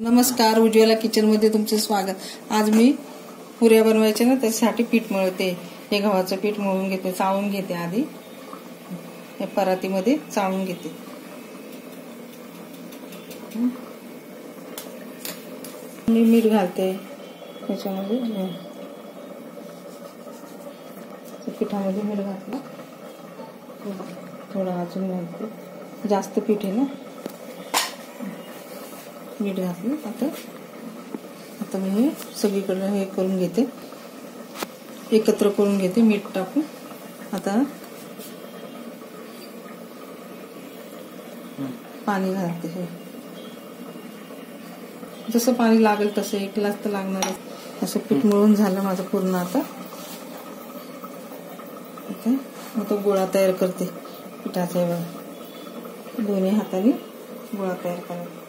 नमस्कार, उज्ज्वला किचन मध्ये तुमचे स्वागत। आज मी पुऱ्या बनवायचे ना, त्यासाठी पीठ मळते। हे गव्हाचं पीठ मळून घेते, चाळून घेते। आधी हे परातीमध्ये चाळून घेते। मी मीठ घालते त्याच्यामध्ये, पिठामध्ये मीठ घातलं, थोडं अजून घालते। जास्त पीठ आहे ना, मीठ घातलं। आता मी हे सगळीकडे हे करून घेते, एकत्र करून घेते मीठ टाकून। आता पाणी घालते, हे जसं पाणी लागेल तसं, 1 ग्लास तर लागणार। असं पीठ मळून झालं माझं पूर्ण। आता गोळा तयार करते पिठाचा। दोन्ही हाताने गोळा तयार करायचा।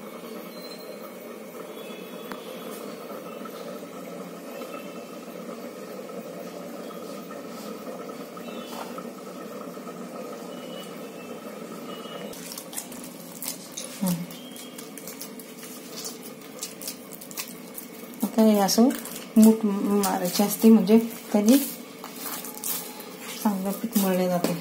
आता हे असं मूठ मारायची असते, म्हणजे त्याने चांगलं पीठ मळले जाते।